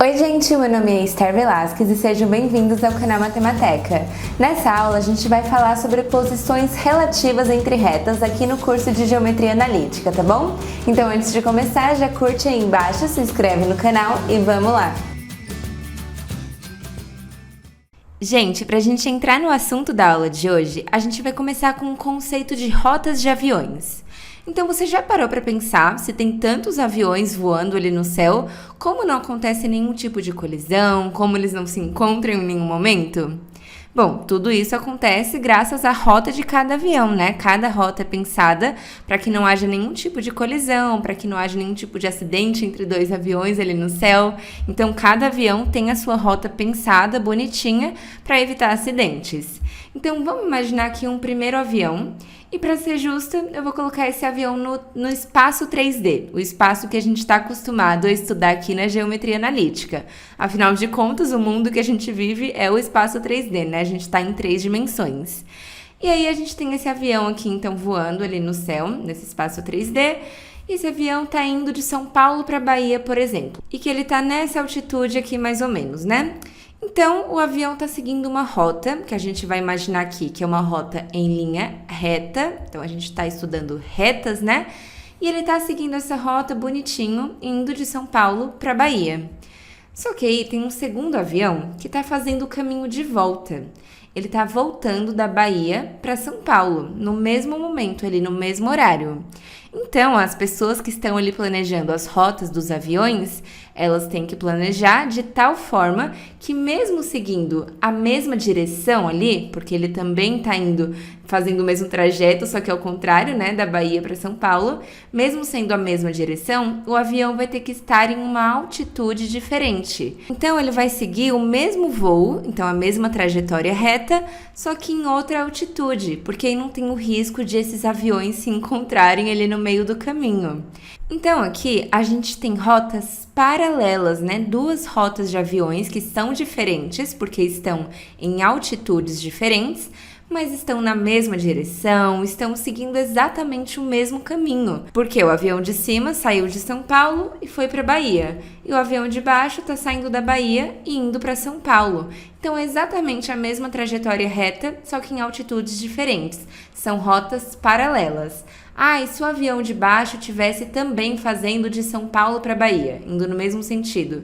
Oi gente, meu nome é Esther Velasquez e sejam bem-vindos ao canal Matemateca. Nessa aula a gente vai falar sobre posições relativas entre retas aqui no curso de Geometria Analítica, tá bom? Então antes de começar, já curte aí embaixo, se inscreve no canal e vamos lá! Gente, para a gente entrar no assunto da aula de hoje, a gente vai começar com o conceito de rotas de aviões. Então, você já parou para pensar se tem tantos aviões voando ali no céu, como não acontece nenhum tipo de colisão, como eles não se encontram em nenhum momento? Bom, tudo isso acontece graças à rota de cada avião, né? Cada rota é pensada para que não haja nenhum tipo de colisão, para que não haja nenhum tipo de acidente entre dois aviões ali no céu. Então, cada avião tem a sua rota pensada, bonitinha, para evitar acidentes. Então, vamos imaginar aqui um primeiro avião. E para ser justa, eu vou colocar esse avião no espaço 3D, o espaço que a gente está acostumado a estudar aqui na Geometria Analítica. Afinal de contas, o mundo que a gente vive é o espaço 3D, né? A gente está em 3 dimensões. E aí a gente tem esse avião aqui, então, voando ali no céu, nesse espaço 3D. E esse avião está indo de São Paulo para Bahia, por exemplo. E que ele está nessa altitude aqui, mais ou menos, né? Então, o avião está seguindo uma rota, que a gente vai imaginar aqui, que é uma rota em linha reta. Então, a gente está estudando retas, né? E ele está seguindo essa rota bonitinho, indo de São Paulo para Bahia. Só que aí tem um segundo avião que está fazendo o caminho de volta. Ele está voltando da Bahia para São Paulo, no mesmo momento, ali no mesmo horário. Então, as pessoas que estão ali planejando as rotas dos aviões, elas têm que planejar de tal forma que mesmo seguindo a mesma direção ali, porque ele também está indo fazendo o mesmo trajeto, só que ao contrário, né, da Bahia para São Paulo, mesmo sendo a mesma direção, o avião vai ter que estar em uma altitude diferente. Então, ele vai seguir o mesmo voo, então a mesma trajetória reta, só que em outra altitude, porque aí não tem o risco de esses aviões se encontrarem ali no meio do caminho. Então, aqui a gente tem rotas paralelas, né? Duas rotas de aviões que são diferentes, porque estão em altitudes diferentes, mas estão na mesma direção, estão seguindo exatamente o mesmo caminho. Porque o avião de cima saiu de São Paulo e foi para Bahia, e o avião de baixo está saindo da Bahia e indo para São Paulo. Então, é exatamente a mesma trajetória reta, só que em altitudes diferentes. São rotas paralelas. Ah, e se o avião de baixo estivesse também fazendo de São Paulo para Bahia, indo no mesmo sentido?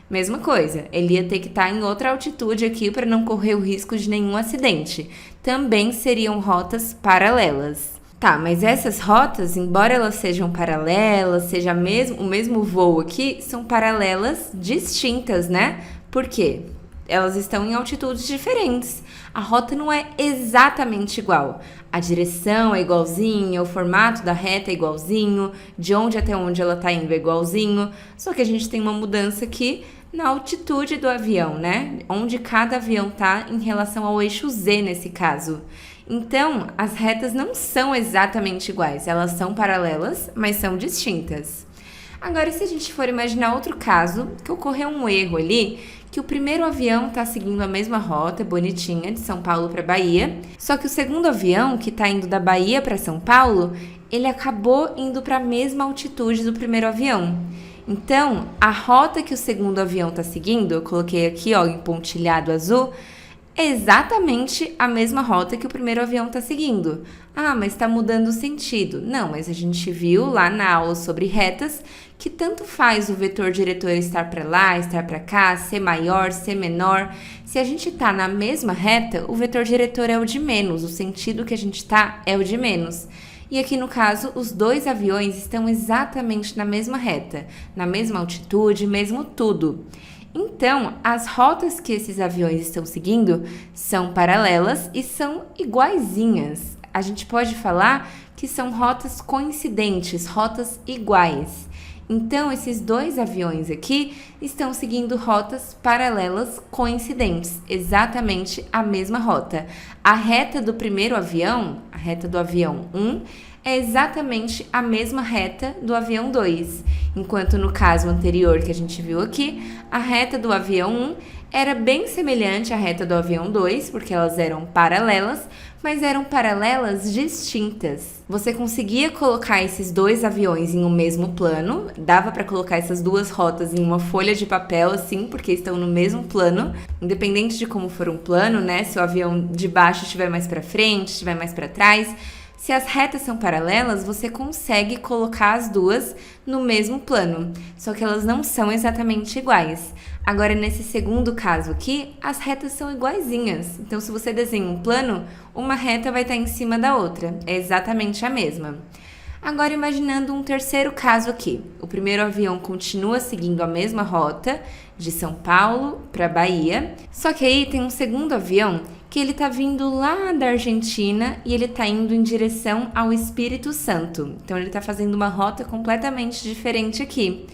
Mesma coisa, ele ia ter que estar em outra altitude aqui para não correr o risco de nenhum acidente. Também seriam rotas paralelas. Tá, mas essas rotas, embora elas sejam paralelas, seja o mesmo voo aqui, são paralelas distintas, né? Por quê? Elas estão em altitudes diferentes. A rota não é exatamente igual. A direção é igualzinha, o formato da reta é igualzinho, de onde até onde ela está indo é igualzinho, só que a gente tem uma mudança aqui na altitude do avião, né? Onde cada avião está em relação ao eixo Z nesse caso. Então, as retas não são exatamente iguais, elas são paralelas, mas são distintas. Agora, se a gente for imaginar outro caso, que ocorreu um erro ali, que o primeiro avião está seguindo a mesma rota, bonitinha, de São Paulo para Bahia, só que o segundo avião, que está indo da Bahia para São Paulo, ele acabou indo para a mesma altitude do primeiro avião. Então, a rota que o segundo avião está seguindo, eu coloquei aqui, ó, em pontilhado azul, é exatamente a mesma rota que o primeiro avião está seguindo. Ah, mas está mudando o sentido. Não, mas a gente viu lá na aula sobre retas que tanto faz o vetor diretor estar para lá, estar para cá, ser maior, ser menor. Se a gente está na mesma reta, o vetor diretor é o de menos, o sentido que a gente está é o de menos. E aqui no caso, os dois aviões estão exatamente na mesma reta, na mesma altitude, mesmo tudo. Então, as rotas que esses aviões estão seguindo são paralelas e são iguaizinhas. A gente pode falar que são rotas coincidentes, rotas iguais. Então, esses dois aviões aqui estão seguindo rotas paralelas coincidentes, exatamente a mesma rota. A reta do primeiro avião, a reta do avião 1, é exatamente a mesma reta do avião 2, enquanto no caso anterior que a gente viu aqui, a reta do avião 1 era bem semelhante à reta do avião 2, porque elas eram paralelas, mas eram paralelas distintas. Você conseguia colocar esses dois aviões em um mesmo plano, dava para colocar essas duas rotas em uma folha de papel, assim, porque estão no mesmo plano, independente de como for um plano, né? Se o avião de baixo estiver mais para frente, estiver mais para trás. Se as retas são paralelas, você consegue colocar as duas no mesmo plano, só que elas não são exatamente iguais. Agora, nesse segundo caso aqui, as retas são iguaizinhas. Então, se você desenha um plano, uma reta vai estar em cima da outra. É exatamente a mesma. Agora, imaginando um terceiro caso aqui. O primeiro avião continua seguindo a mesma rota, de São Paulo para Bahia. Só que aí tem um segundo avião que ele tá vindo lá da Argentina e ele tá indo em direção ao Espírito Santo. Então, ele tá fazendo uma rota completamente diferente aqui.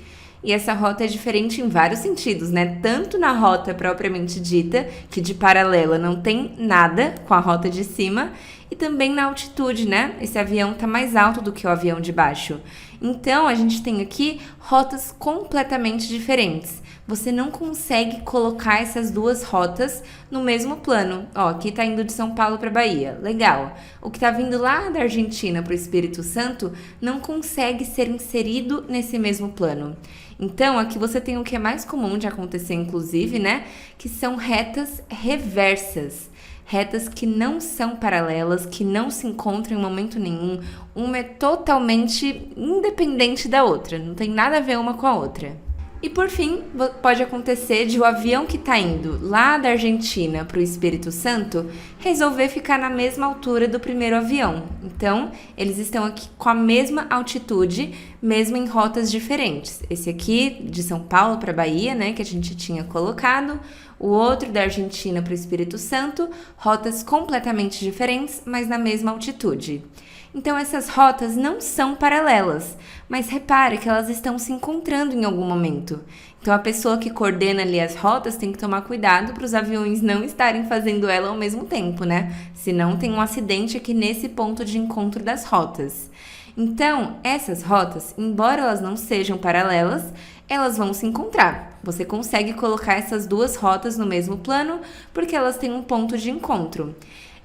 E essa rota é diferente em vários sentidos, né? Tanto na rota propriamente dita, que de paralela não tem nada com a rota de cima, e também na altitude, né? Esse avião tá mais alto do que o avião de baixo. Então, a gente tem aqui rotas completamente diferentes. Você não consegue colocar essas duas rotas no mesmo plano. Ó, aqui tá indo de São Paulo para Bahia. Legal. O que tá vindo lá da Argentina para o Espírito Santo não consegue ser inserido nesse mesmo plano. Então, aqui você tem o que é mais comum de acontecer, inclusive, né? Que são retas reversas. Retas que não são paralelas, que não se encontram em momento nenhum. Uma é totalmente independente da outra, não tem nada a ver uma com a outra. E por fim, pode acontecer de o avião que está indo lá da Argentina para o Espírito Santo resolver ficar na mesma altura do primeiro avião. Então, eles estão aqui com a mesma altitude, mesmo em rotas diferentes. Esse aqui de São Paulo para Bahia, né, que a gente tinha colocado. O outro da Argentina para o Espírito Santo, rotas completamente diferentes, mas na mesma altitude. Então, essas rotas não são paralelas, mas repare que elas estão se encontrando em algum momento. Então, a pessoa que coordena ali as rotas tem que tomar cuidado para os aviões não estarem fazendo ela ao mesmo tempo, né? Senão tem um acidente aqui nesse ponto de encontro das rotas. Então, essas rotas, embora elas não sejam paralelas, elas vão se encontrar. Você consegue colocar essas duas rotas no mesmo plano porque elas têm um ponto de encontro.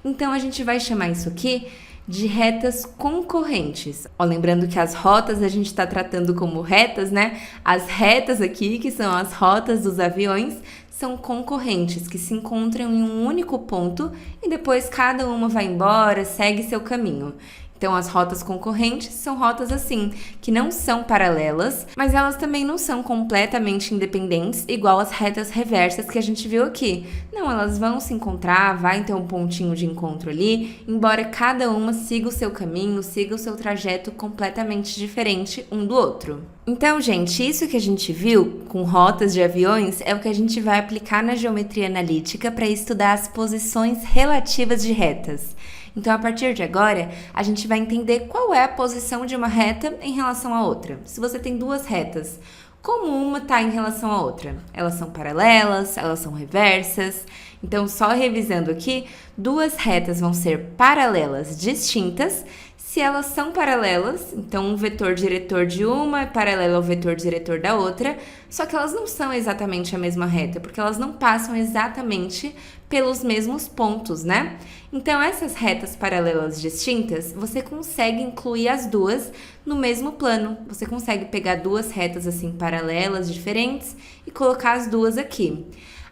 Então, a gente vai chamar isso aqui de retas concorrentes. Ó, lembrando que as rotas a gente está tratando como retas, né? As retas aqui, que são as rotas dos aviões, são concorrentes, que se encontram em um único ponto e depois cada uma vai embora, segue seu caminho. Então, as rotas concorrentes são rotas assim, que não são paralelas, mas elas também não são completamente independentes, igual as retas reversas que a gente viu aqui. Não, elas vão se encontrar, vai ter um pontinho de encontro ali, embora cada uma siga o seu caminho, siga o seu trajeto completamente diferente um do outro. Então, gente, isso que a gente viu com rotas de aviões é o que a gente vai aplicar na geometria analítica para estudar as posições relativas de retas. Então, a partir de agora, a gente vai entender qual é a posição de uma reta em relação à outra. Se você tem duas retas, como uma está em relação à outra? Elas são paralelas, elas são reversas. Então, só revisando aqui, duas retas vão ser paralelas distintas. Se elas são paralelas, então um vetor diretor de uma é paralelo ao vetor diretor da outra, só que elas não são exatamente a mesma reta, porque elas não passam exatamente pelos mesmos pontos, né? Então, essas retas paralelas distintas, você consegue incluir as duas no mesmo plano. Você consegue pegar duas retas assim paralelas, diferentes, e colocar as duas aqui.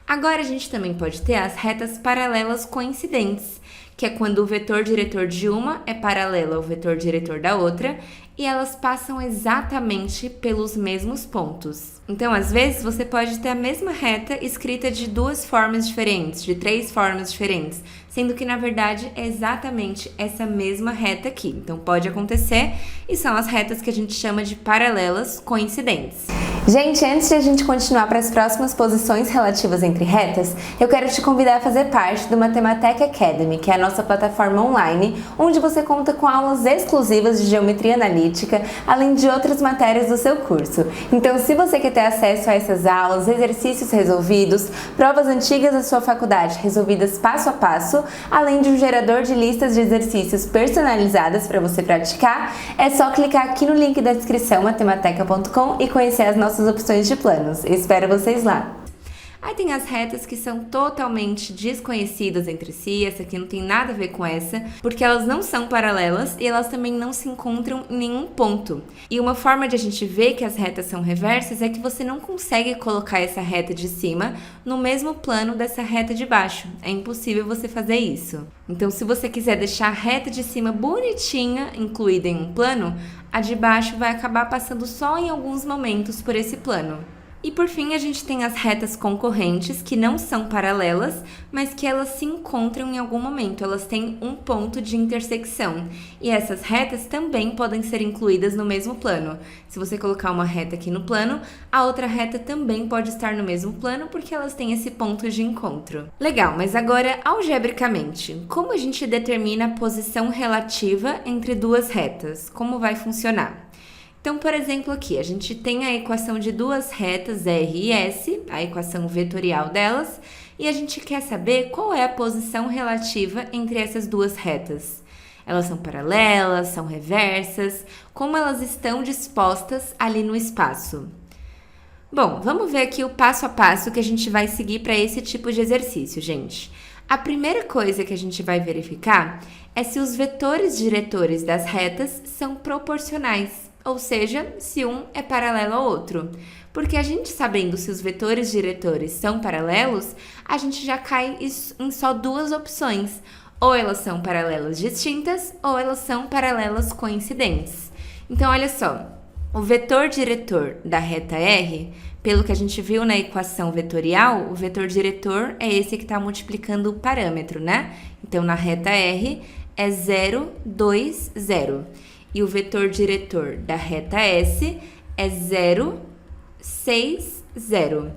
Agora, a gente também pode ter as retas paralelas coincidentes, que é quando o vetor diretor de uma é paralelo ao vetor diretor da outra e elas passam exatamente pelos mesmos pontos. Então, às vezes, você pode ter a mesma reta escrita de duas formas diferentes, de três formas diferentes, sendo que, na verdade, é exatamente essa mesma reta aqui. Então, pode acontecer e são as retas que a gente chama de paralelas coincidentes. Gente, antes de a gente continuar para as próximas posições relativas entre retas, eu quero te convidar a fazer parte do Mathematic Academy, que é a nossa plataforma online, onde você conta com aulas exclusivas de geometria analítica, além de outras matérias do seu curso. Então, se você quer ter acesso a essas aulas, exercícios resolvidos, provas antigas da sua faculdade resolvidas passo a passo, além de um gerador de listas de exercícios personalizadas para você praticar, é só clicar aqui no link da descrição matemateca.com e conhecer as nossas opções de planos. Eu espero vocês lá! Aí tem as retas que são totalmente desconhecidas entre si, essa aqui não tem nada a ver com essa, porque elas não são paralelas e elas também não se encontram em nenhum ponto. E uma forma de a gente ver que as retas são reversas é que você não consegue colocar essa reta de cima no mesmo plano dessa reta de baixo. É impossível você fazer isso. Então, se você quiser deixar a reta de cima bonitinha, incluída em um plano, a de baixo vai acabar passando só em alguns momentos por esse plano. E por fim, a gente tem as retas concorrentes, que não são paralelas, mas que elas se encontram em algum momento, elas têm um ponto de intersecção. E essas retas também podem ser incluídas no mesmo plano. Se você colocar uma reta aqui no plano, a outra reta também pode estar no mesmo plano, porque elas têm esse ponto de encontro. Legal, mas agora, algebricamente, como a gente determina a posição relativa entre duas retas? Como vai funcionar? Então, por exemplo, aqui a gente tem a equação de duas retas R e S, a equação vetorial delas, e a gente quer saber qual é a posição relativa entre essas duas retas. Elas são paralelas, são reversas, como elas estão dispostas ali no espaço. Bom, vamos ver aqui o passo a passo que a gente vai seguir para esse tipo de exercício, gente. A primeira coisa que a gente vai verificar é se os vetores diretores das retas são proporcionais. Ou seja, se um é paralelo ao outro. Porque a gente sabendo se os vetores diretores são paralelos, a gente já cai em só duas opções. Ou elas são paralelas distintas, ou elas são paralelas coincidentes. Então, olha só, o vetor diretor da reta R, pelo que a gente viu na equação vetorial, o vetor diretor é esse que está multiplicando o parâmetro, né? Então, na reta R é 0, 2, 0. E o vetor diretor da reta S é 0, 6, 0.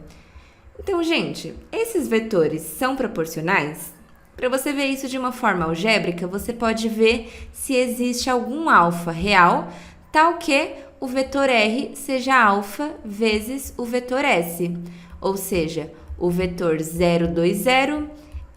Então, gente, esses vetores são proporcionais? Para você ver isso de uma forma algébrica, você pode ver se existe algum alfa real, tal que o vetor R seja alfa vezes o vetor S. Ou seja, o vetor 0, 2, 0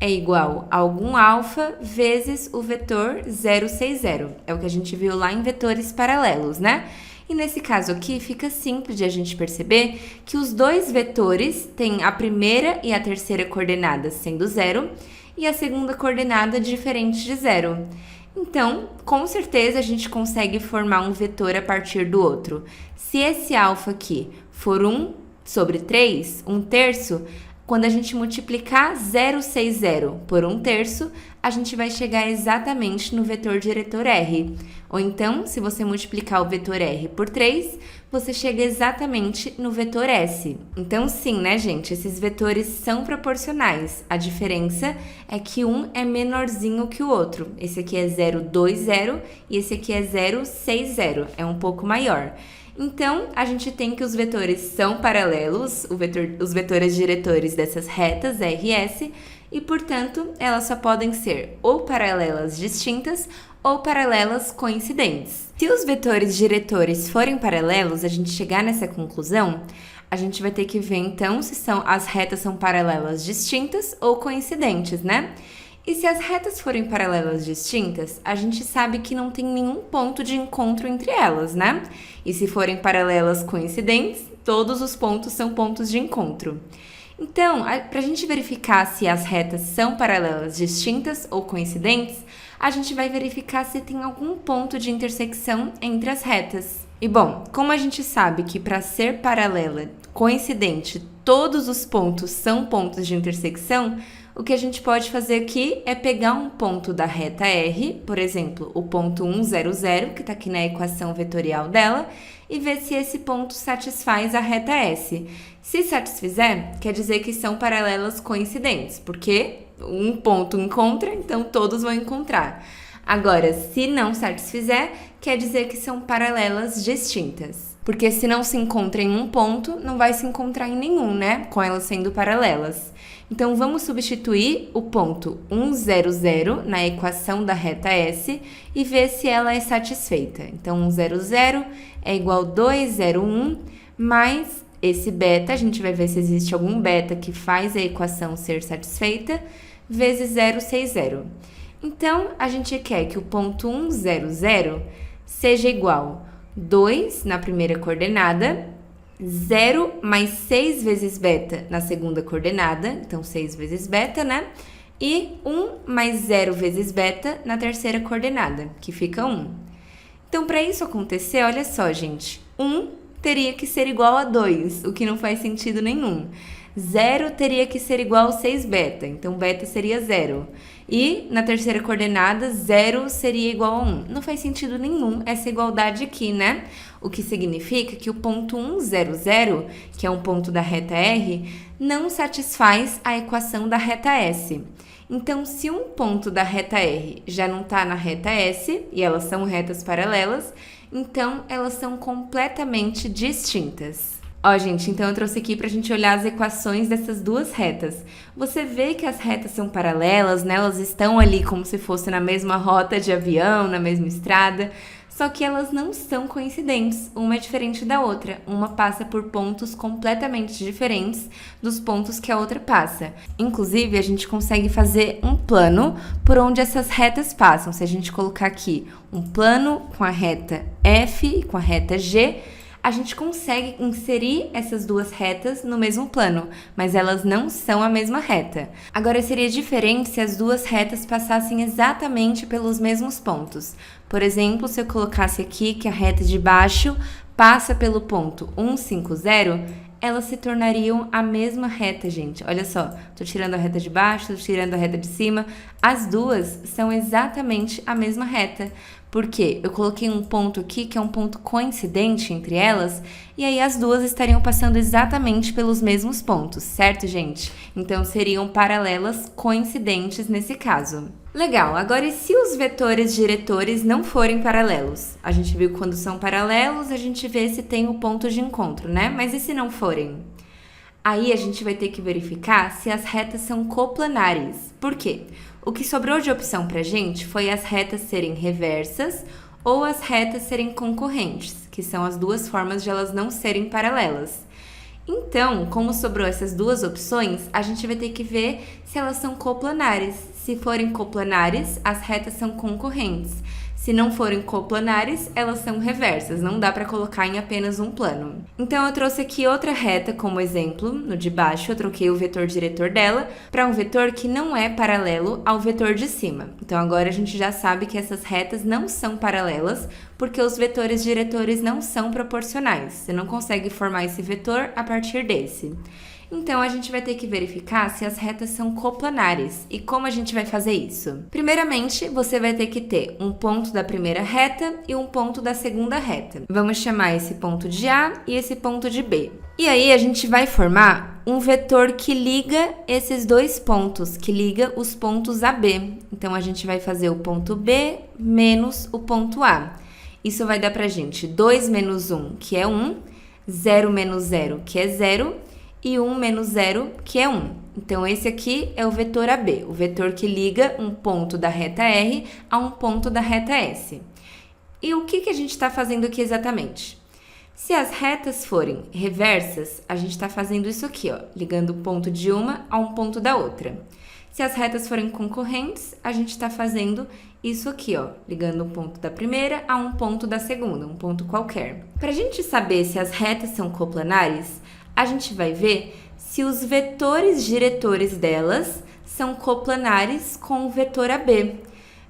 é igual a algum alfa vezes o vetor 0, 6, 0. É o que a gente viu lá em vetores paralelos, né? E nesse caso aqui, fica simples de a gente perceber que os dois vetores têm a primeira e a terceira coordenadas sendo 0 e a segunda coordenada diferente de 0. Então, com certeza, a gente consegue formar um vetor a partir do outro. Se esse alfa aqui for 1 sobre 3, 1/3, quando a gente multiplicar 0,60 por 1/3, a gente vai chegar exatamente no vetor diretor R. Ou então, se você multiplicar o vetor R por 3, você chega exatamente no vetor S. Então, sim, né, gente? Esses vetores são proporcionais. A diferença é que um é menorzinho que o outro. Esse aqui é 0,20 e esse aqui é 0,60. É um pouco maior. Então, a gente tem que os vetores são paralelos, os vetores diretores dessas retas R e S, e, portanto, elas só podem ser ou paralelas distintas ou paralelas coincidentes. Se os vetores diretores forem paralelos, a gente chegar nessa conclusão, a gente vai ter que ver, então, se as retas são paralelas distintas ou coincidentes, né? E se as retas forem paralelas distintas, a gente sabe que não tem nenhum ponto de encontro entre elas, né? E se forem paralelas coincidentes, todos os pontos são pontos de encontro. Então, para a gente verificar se as retas são paralelas distintas ou coincidentes, a gente vai verificar se tem algum ponto de intersecção entre as retas. E bom, como a gente sabe que para ser paralela, coincidente, todos os pontos são pontos de intersecção, o que a gente pode fazer aqui é pegar um ponto da reta R, por exemplo, o ponto 1, 0, 0, que está aqui na equação vetorial dela, e ver se esse ponto satisfaz a reta S. Se satisfizer, quer dizer que são paralelas coincidentes, porque um ponto encontra, então todos vão encontrar. Agora, se não satisfizer, quer dizer que são paralelas distintas. Porque se não se encontra em um ponto, não vai se encontrar em nenhum, né? Com elas sendo paralelas. Então, vamos substituir o ponto 1, 0, 0 na equação da reta S e ver se ela é satisfeita. Então, 1, 0, 0 é igual a 2, 0, 1, mais esse beta, a gente vai ver se existe algum beta que faz a equação ser satisfeita, vezes 0, 6, 0. Então, a gente quer que o ponto 1, 0, 0 seja igual a 2 na primeira coordenada, 0 mais 6 vezes beta na segunda coordenada, então 6 vezes beta, né? E 1 mais 0 vezes beta na terceira coordenada, que fica 1. Então, para isso acontecer, olha só, gente, 1 teria que ser igual a 2, o que não faz sentido nenhum. 0 teria que ser igual a 6 beta, então beta seria 0. E na terceira coordenada, 0 seria igual a 1. Não faz sentido nenhum essa igualdade aqui, né? O que significa que o ponto 1, 0, 0, que é um ponto da reta R, não satisfaz a equação da reta S. Então, se um ponto da reta R já não está na reta S, e elas são retas paralelas, então elas são completamente distintas. Ó, gente, então eu trouxe aqui pra gente olhar as equações dessas duas retas. Você vê que as retas são paralelas, né? Elas estão ali como se fosse na mesma rota de avião, na mesma estrada, só que elas não são coincidentes, uma é diferente da outra. Uma passa por pontos completamente diferentes dos pontos que a outra passa. Inclusive, a gente consegue fazer um plano por onde essas retas passam. Se a gente colocar aqui um plano com a reta F e com a reta G, a gente consegue inserir essas duas retas no mesmo plano, mas elas não são a mesma reta. Agora, seria diferente se as duas retas passassem exatamente pelos mesmos pontos. Por exemplo, se eu colocasse aqui que a reta de baixo passa pelo ponto 150, elas se tornariam a mesma reta, gente. Olha só, tô tirando a reta de baixo, tô tirando a reta de cima. As duas são exatamente a mesma reta. Porque eu coloquei um ponto aqui que é um ponto coincidente entre elas, e aí as duas estariam passando exatamente pelos mesmos pontos, certo, gente? Então seriam paralelas coincidentes nesse caso. Legal, agora e se os vetores diretores não forem paralelos? A gente viu que quando são paralelos, a gente vê se tem o ponto de encontro, né? Mas e se não forem? Aí a gente vai ter que verificar se as retas são coplanares. Por quê? O que sobrou de opção pra gente foi as retas serem reversas ou as retas serem concorrentes, que são as duas formas de elas não serem paralelas. Então, como sobrou essas duas opções, a gente vai ter que ver se elas são coplanares. Se forem coplanares, as retas são concorrentes. Se não forem coplanares, elas são reversas, não dá para colocar em apenas um plano. Então eu trouxe aqui outra reta como exemplo, no de baixo eu troquei o vetor diretor dela para um vetor que não é paralelo ao vetor de cima. Então agora a gente já sabe que essas retas não são paralelas, porque os vetores diretores não são proporcionais. Você não consegue formar esse vetor a partir desse. Então, a gente vai ter que verificar se as retas são coplanares. E como a gente vai fazer isso? Primeiramente, você vai ter que ter um ponto da primeira reta e um ponto da segunda reta. Vamos chamar esse ponto de A e esse ponto de B. E aí, a gente vai formar um vetor que liga esses dois pontos, que liga os pontos AB. Então, a gente vai fazer o ponto B menos o ponto A. Isso vai dar pra gente 2 menos 1, que é 1, 0 menos 0, que é 0, e 1 menos 0, que é 1. Então, esse aqui é o vetor AB, o vetor que liga um ponto da reta R a um ponto da reta S. E o que a gente está fazendo aqui exatamente? Se as retas forem reversas, a gente está fazendo isso aqui, ó, ligando o ponto de uma a um ponto da outra. Se as retas forem concorrentes, a gente está fazendo isso aqui, ó, ligando um ponto da primeira a um ponto da segunda, um ponto qualquer. Para a gente saber se as retas são coplanares, a gente vai ver se os vetores diretores delas são coplanares com o vetor AB.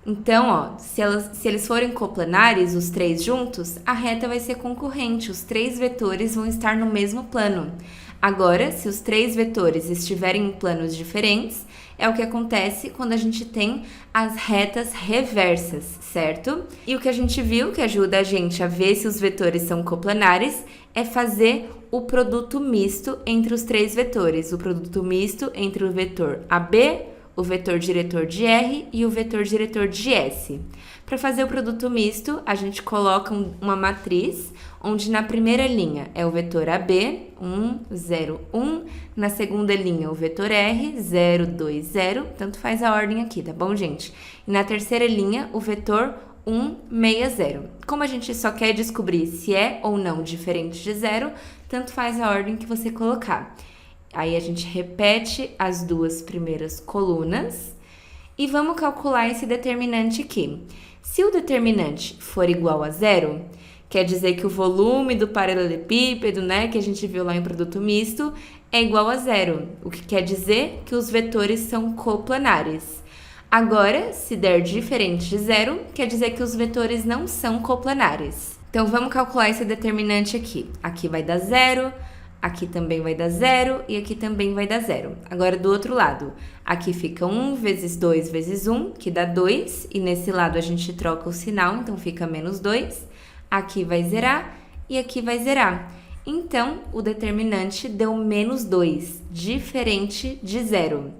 Então, ó, se eles forem coplanares, os três juntos, a reta vai ser concorrente, os três vetores vão estar no mesmo plano. Agora, se os três vetores estiverem em planos diferentes, é o que acontece quando a gente tem as retas reversas, certo? E o que a gente viu, que ajuda a gente a ver se os vetores são coplanares, é fazer o produto misto entre os três vetores. O produto misto entre o vetor AB, o vetor diretor de R e o vetor diretor de S. Para fazer o produto misto, a gente coloca uma matriz, onde na primeira linha é o vetor AB, 1, 0, 1. Na segunda linha, o vetor R, 0, 2, 0. Tanto faz a ordem aqui, tá bom, gente? E na terceira linha, o vetor 1, 6, 0. Como a gente só quer descobrir se é ou não diferente de 0, tanto faz a ordem que você colocar. Aí a gente repete as duas primeiras colunas e vamos calcular esse determinante aqui. Se o determinante for igual a 0, quer dizer que o volume do paralelepípedo, né, que a gente viu lá em produto misto, é igual a zero, o que quer dizer que os vetores são coplanares. Agora, se der diferente de zero, quer dizer que os vetores não são coplanares. Então, vamos calcular esse determinante aqui. Aqui vai dar zero, aqui também vai dar zero e aqui também vai dar zero. Agora, do outro lado, aqui fica 1 vezes 2 vezes 1, que dá 2, e nesse lado a gente troca o sinal, então fica menos 2. Aqui vai zerar e aqui vai zerar. Então, o determinante deu menos 2, diferente de zero.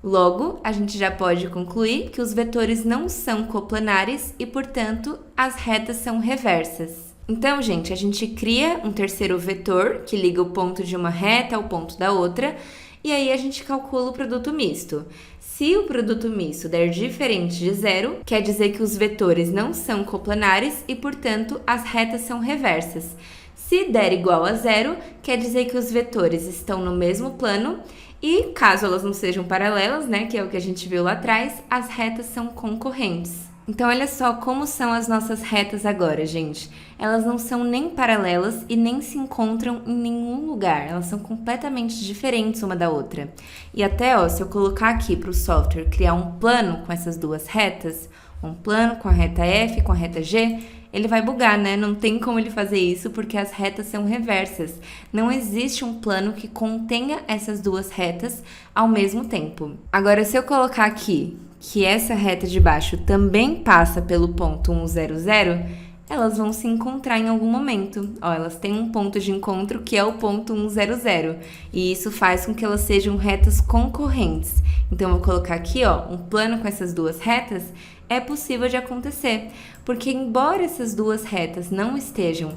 Logo, a gente já pode concluir que os vetores não são coplanares e, portanto, as retas são reversas. Então, gente, a gente cria um terceiro vetor que liga o ponto de uma reta ao ponto da outra e aí a gente calcula o produto misto. Se o produto misto der diferente de zero, quer dizer que os vetores não são coplanares e, portanto, as retas são reversas. Se der igual a zero, quer dizer que os vetores estão no mesmo plano e, caso elas não sejam paralelas, né, que é o que a gente viu lá atrás, as retas são concorrentes. Então, olha só como são as nossas retas agora, gente. Elas não são nem paralelas e nem se encontram em nenhum lugar. Elas são completamente diferentes uma da outra. E até, ó, se eu colocar aqui para o software criar um plano com essas duas retas, um plano com a reta F, com a reta G, ele vai bugar, né? Não tem como ele fazer isso porque as retas são reversas. Não existe um plano que contenha essas duas retas ao mesmo tempo. Agora, se eu colocar aqui que essa reta de baixo também passa pelo ponto 1, 0, 0, elas vão se encontrar em algum momento. Ó, elas têm um ponto de encontro que é o ponto 1, 0, 0. E isso faz com que elas sejam retas concorrentes. Então, eu vou colocar aqui, ó, um plano com essas duas retas. É possível de acontecer, porque embora essas duas retas não estejam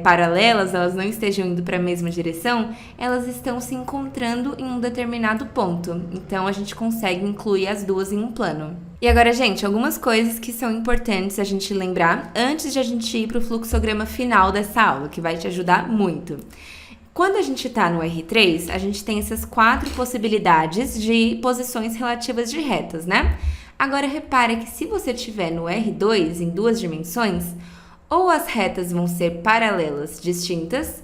paralelas, elas não estejam indo para a mesma direção, elas estão se encontrando em um determinado ponto. Então, a gente consegue incluir as duas em um plano. E agora, gente, algumas coisas que são importantes a gente lembrar antes de a gente ir para o fluxograma final dessa aula, que vai te ajudar muito. Quando a gente está no R3, a gente tem essas 4 possibilidades de posições relativas de retas, né? Agora, repare que se você estiver no R2, em 2 dimensões, ou as retas vão ser paralelas distintas,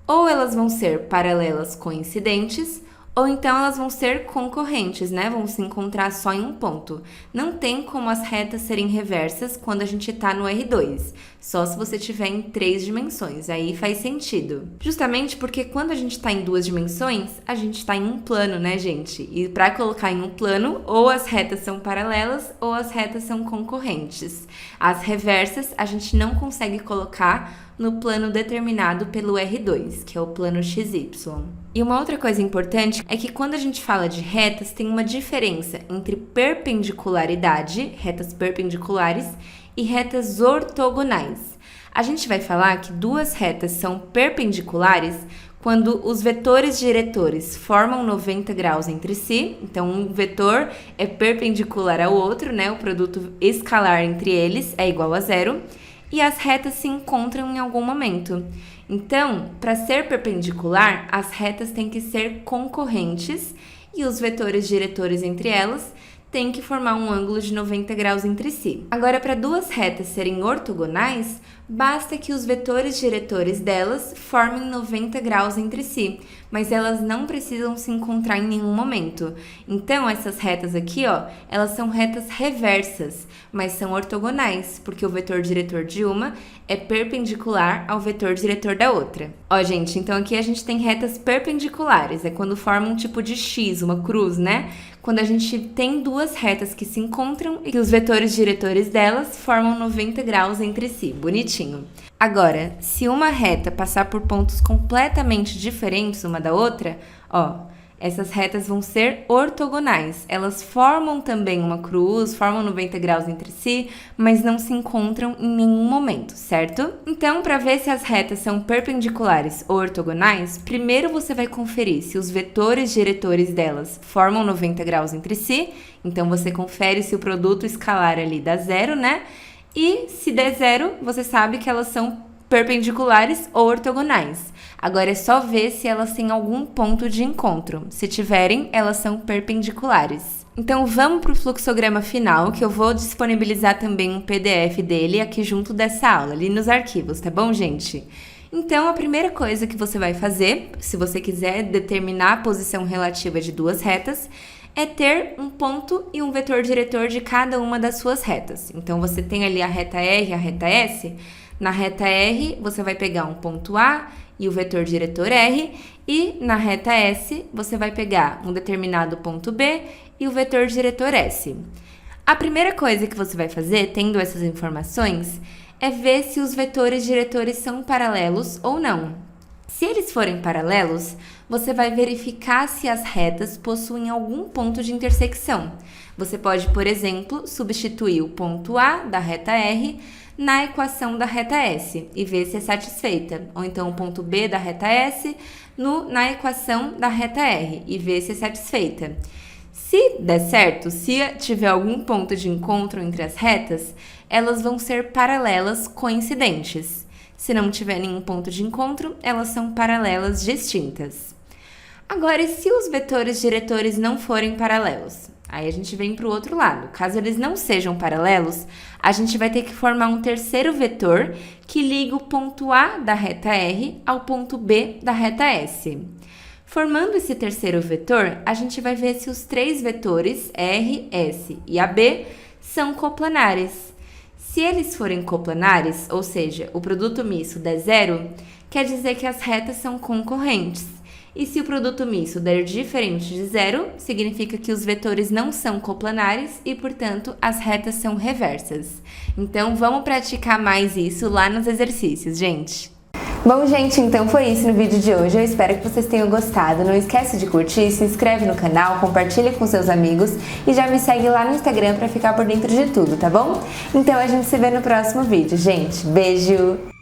ou elas vão ser paralelas coincidentes, ou então elas vão ser concorrentes, né? Vão se encontrar só em um ponto. Não tem como as retas serem reversas quando a gente está no R2, só se você estiver em 3 dimensões, aí faz sentido. Justamente porque quando a gente está em 2 dimensões, a gente está em um plano, né, gente? E para colocar em um plano, ou as retas são paralelas ou as retas são concorrentes. As reversas a gente não consegue colocar no plano determinado pelo R2, que é o plano XY. E uma outra coisa importante é que quando a gente fala de retas, tem uma diferença entre perpendicularidade, retas perpendiculares, e retas ortogonais. A gente vai falar que duas retas são perpendiculares quando os vetores diretores formam 90 graus entre si. Então, um vetor é perpendicular ao outro, né? O produto escalar entre eles é igual a zero. E as retas se encontram em algum momento. Então, para ser perpendicular, as retas têm que ser concorrentes e os vetores diretores entre elas têm que formar um ângulo de 90 graus entre si. Agora, para duas retas serem ortogonais, basta que os vetores diretores delas formem 90 graus entre si, mas elas não precisam se encontrar em nenhum momento. Então, essas retas aqui, ó, elas são retas reversas, mas são ortogonais, porque o vetor diretor de uma é perpendicular ao vetor diretor da outra. Ó, gente, então aqui a gente tem retas perpendiculares, é quando forma um tipo de X, uma cruz, né? Quando a gente tem duas retas que se encontram e que os vetores diretores delas formam 90 graus entre si. Bonitinho. Agora, se uma reta passar por pontos completamente diferentes uma da outra, ó, essas retas vão ser ortogonais. Elas formam também uma cruz, formam 90 graus entre si, mas não se encontram em nenhum momento, certo? Então, para ver se as retas são perpendiculares ou ortogonais, primeiro você vai conferir se os vetores diretores delas formam 90 graus entre si. Então, você confere se o produto escalar ali dá zero, né? E se der zero, você sabe que elas são perpendiculares ou ortogonais. Agora é só ver se elas têm algum ponto de encontro. Se tiverem, elas são perpendiculares. Então vamos para o fluxograma final, que eu vou disponibilizar também um PDF dele aqui junto dessa aula, ali nos arquivos, tá bom, gente? Então a primeira coisa que você vai fazer, se você quiser determinar a posição relativa de duas retas, é ter um ponto e um vetor diretor de cada uma das suas retas. Então você tem ali a reta R e a reta S. Na reta R, você vai pegar um ponto A e o vetor diretor R, e na reta S, você vai pegar um determinado ponto B e o vetor diretor S. A primeira coisa que você vai fazer, tendo essas informações, é ver se os vetores diretores são paralelos ou não. Se eles forem paralelos, você vai verificar se as retas possuem algum ponto de intersecção. Você pode, por exemplo, substituir o ponto A da reta R na equação da reta S e ver se é satisfeita. Ou então o ponto B da reta S na equação da reta R e ver se é satisfeita. Se der certo, se tiver algum ponto de encontro entre as retas, elas vão ser paralelas coincidentes. Se não tiver nenhum ponto de encontro, elas são paralelas distintas. Agora, e se os vetores diretores não forem paralelos? Aí a gente vem para o outro lado. Caso eles não sejam paralelos, a gente vai ter que formar um terceiro vetor que liga o ponto A da reta R ao ponto B da reta S. Formando esse terceiro vetor, a gente vai ver se os três vetores R, S e AB são coplanares. Se eles forem coplanares, ou seja, o produto misto der zero, quer dizer que as retas são concorrentes. E se o produto misto der diferente de zero, significa que os vetores não são coplanares e, portanto, as retas são reversas. Então, vamos praticar mais isso lá nos exercícios, gente! Bom, gente, então foi isso no vídeo de hoje. Eu espero que vocês tenham gostado. Não esquece de curtir, se inscreve no canal, compartilha com seus amigos e já me segue lá no Instagram para ficar por dentro de tudo, tá bom? Então a gente se vê no próximo vídeo, gente. Beijo!